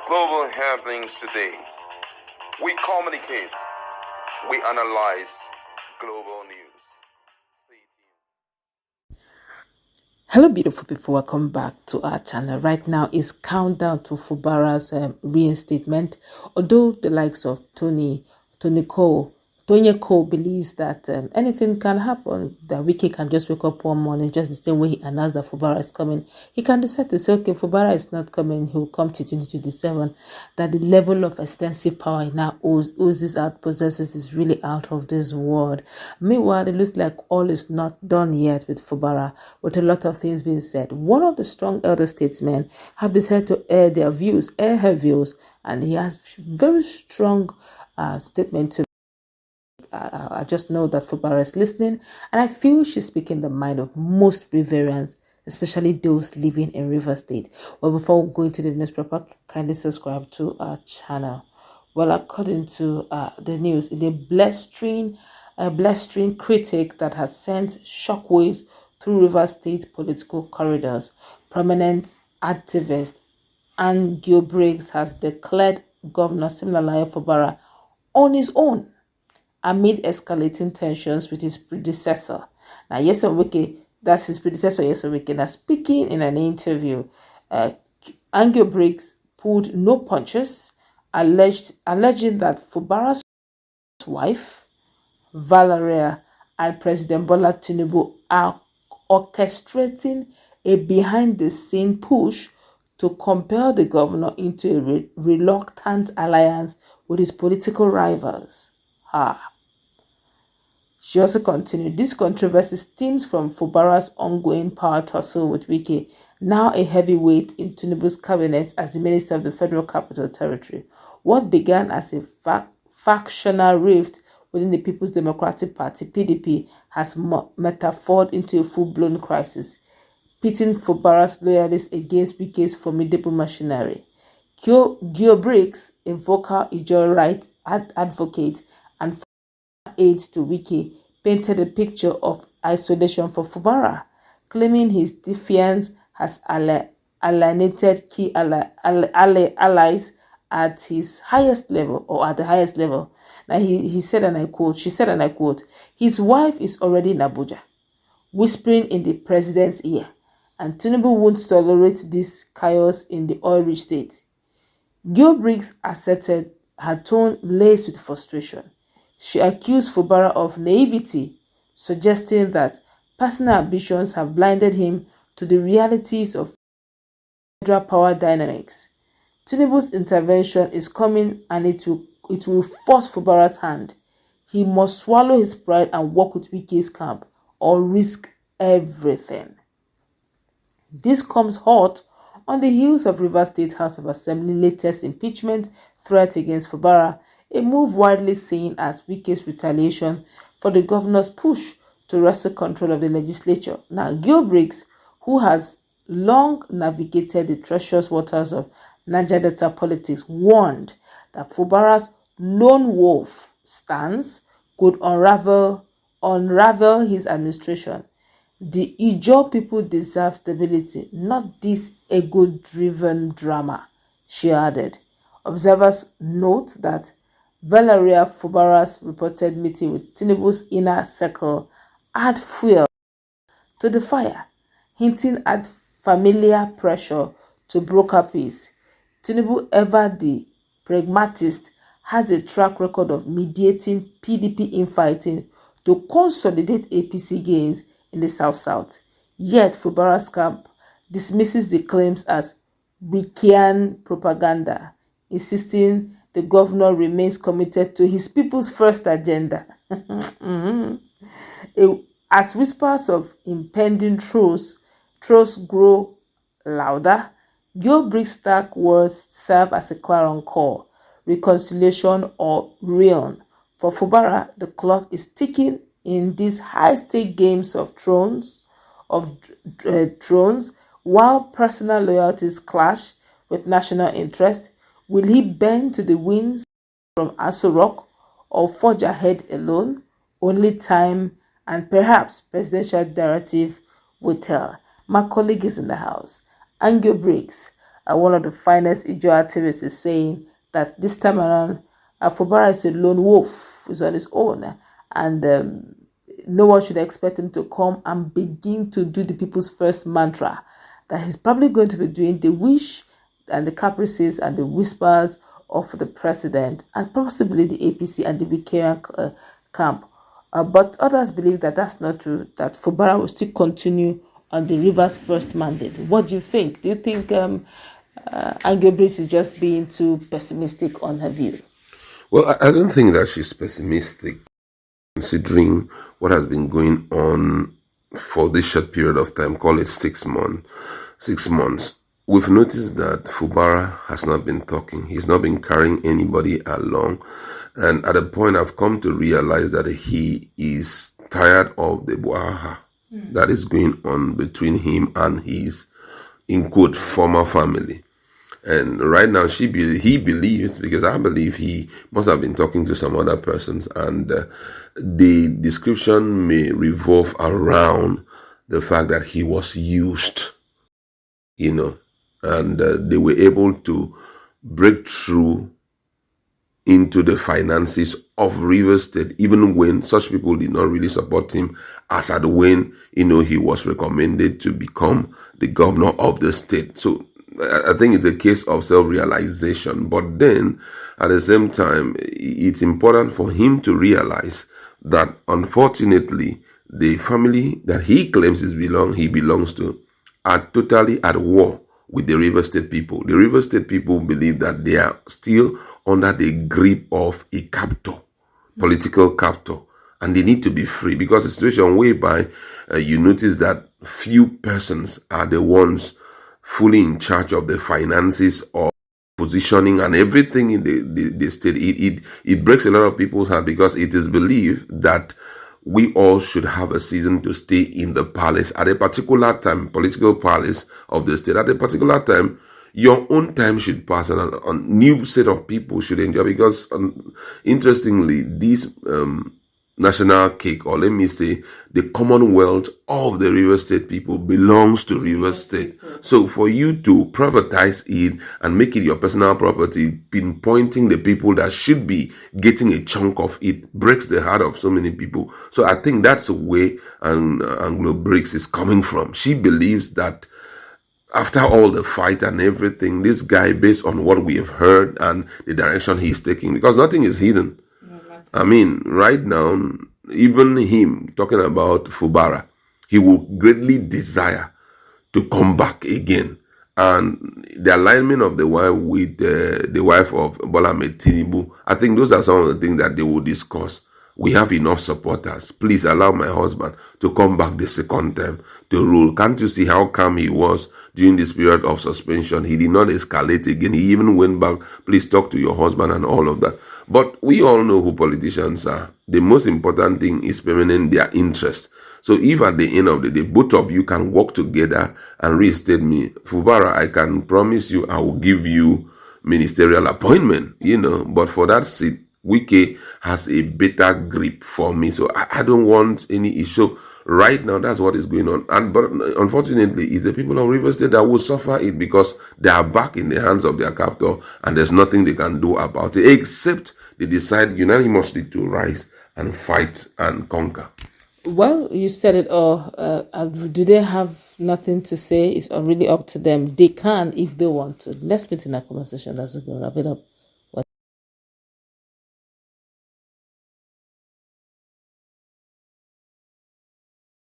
global happenings today. We communicate, we analyze global news. Stay tuned. Hello, beautiful people. Welcome back to our channel. Right now is countdown to Fubara's reinstatement. Although the likes of Tony Cole believes that anything can happen, that Wiki can just wake up one morning, just the same way he announced that Fubara is coming. He can decide to say, okay, Fubara is not coming, he will come to 2027. That the level of extensive power he now possesses is really out of this world. Meanwhile, it looks like all is not done yet with Fubara, with a lot of things being said. One of the strong elder statesmen have decided to air her views, and he has very strong statement to I just know that Fubara is listening, and I feel she's speaking the mind of most Riverians, especially those living in River State. Well, before we go into the newspaper, kindly subscribe to our channel. Well, according to the news, in a blistering critic that has sent shockwaves through River State political corridors, prominent activist Ankio Briggs has declared Governor Siminalayi Fubara on his own amid escalating tensions with his predecessor. Now, that's his predecessor, now speaking in an interview, Ankio Briggs pulled no punches, alleging that Fubara's wife, Valeria, and President Bola Tinubu are orchestrating a behind-the-scene push to compel the governor into a reluctant alliance with his political rivals. She also continued, this controversy stems from Fubara's ongoing power tussle with Wike, now a heavyweight in Tinubu's cabinet as the Minister of the Federal Capital Territory. What began as a factional rift within the People's Democratic Party, PDP, has metamorphosed into a full-blown crisis, pitting Fubara's loyalists against Wike's formidable machinery. Ankio Briggs, a vocal Ijaw right advocate and aide to Wike, painted a picture of isolation for Fubara, claiming his defiance has alienated key allies at his highest level, or at the highest level. Now she said, and I quote, his wife is already in Abuja, whispering in the president's ear, and Tinubu won't tolerate this chaos in the oil-rich state. Ankio Briggs asserted her tone laced with frustration. She accused Fubara of naivety, suggesting that personal ambitions have blinded him to the realities of federal power dynamics. Tinubu's intervention is coming, and it will force Fubara's hand. He must swallow his pride and work with Wike's camp, or risk everything. This comes hot on the heels of River State House of Assembly latest impeachment threat against Fubara, a move widely seen as Wike's retaliation for the governor's push to wrestle control of the legislature. Now, Ankio Briggs, who has long navigated the treacherous waters of Niger Delta politics, warned that Fubara's lone wolf stance could unravel his administration. The Ijaw people deserve stability, not this ego-driven drama, she added. Observers note that Valeria Fubara's reported meeting with Tinubu's inner circle add fuel to the fire, hinting at familiar pressure to broker peace. Tinubu, ever the pragmatist, has a track record of mediating PDP infighting to consolidate APC gains in the South-South. Yet Fubara's camp dismisses the claims as Wikean propaganda, insisting the governor remains committed to his people's first agenda. As whispers of impending truce grow louder, Ankio Briggs' stark words serve as a clarion call: reconciliation or ruin. For Fubara, the clock is ticking in these high-stake games of thrones, while personal loyalties clash with national interest. Will he bend to the winds from Aso Rock or forge ahead alone? Only time and perhaps presidential directive will tell. My colleague is in the house. Ankio Briggs, one of the finest Ijo activists is saying that this time around, Fubara is a lone wolf, is on his own, and no one should expect him to come and begin to do the people's first mantra, that he's probably going to be doing the wish and the caprices and the whispers of the president and possibly the APC and the Wikarian camp. But others believe that that's not true, that Fubara will still continue on the Rivers First mandate. What do you think? Do you think Ankio Briggs is just being too pessimistic on her view? Well, I don't think that she's pessimistic, considering what has been going on for this short period of time, call it 6 months. 6 months. We've noticed that Fubara has not been talking. He's not been carrying anybody along. And at a point, I've come to realize that he is tired of the brouhaha that is going on between him and his, in quote, former family. And right now, he believes, because I believe he must have been talking to some other persons, and the description may revolve around the fact that he was used, and they were able to break through into the finances of Rivers State, even when such people did not really support him, as at when, he was recommended to become the governor of the state. So I think it's a case of self-realization. But then, at the same time, it's important for him to realize that, unfortunately, the family that he claims he belongs to are totally at war with the River State people. The River State people believe that they are still under the grip of a captor, political captor, and they need to be free, because the situation whereby you notice that few persons are the ones fully in charge of the finances or positioning and everything in the state. It breaks a lot of people's heart, because it is believed that we all should have a season to stay in the palace at a particular time, political palace of the state. At a particular time, your own time should pass, and a new set of people should enjoy. Because, interestingly, this national cake, or let me say, the commonwealth of the River State people belongs to River State. So for you to privatize it and make it your personal property, pinpointing the people that should be getting a chunk of it, breaks the heart of so many people. So I think that's where Ankio Briggs is coming from. She believes that after all the fight and everything, this guy, based on what we have heard and the direction he's taking, because nothing is hidden. I mean, right now, even him talking about Fubara, he will greatly desire to come back again. And the alignment of the wife with the wife of Bola Meetin, I think those are some of the things that they will discuss. We have enough supporters. Please allow my husband to come back the second time to rule. Can't you see how calm he was during this period of suspension? He did not escalate again. He even went back, please talk to your husband and all of that. But we all know who politicians are. The most important thing is permanent their interest. So if at the end of the day, both of you can work together and reinstate me, Fubara, I can promise you I will give you ministerial appointment, But for that seat, Wike has a better grip for me. So I don't want any issue. Right now, that's what is going on. But unfortunately, it's the people of River State that will suffer it, because they are back in the hands of their captor, and there's nothing they can do about it, except they decide unanimously to rise and fight and conquer. Well, you said it all. Do they have nothing to say? It's really up to them. They can if they want to. Let's meet in a conversation. That's going to wrap it up.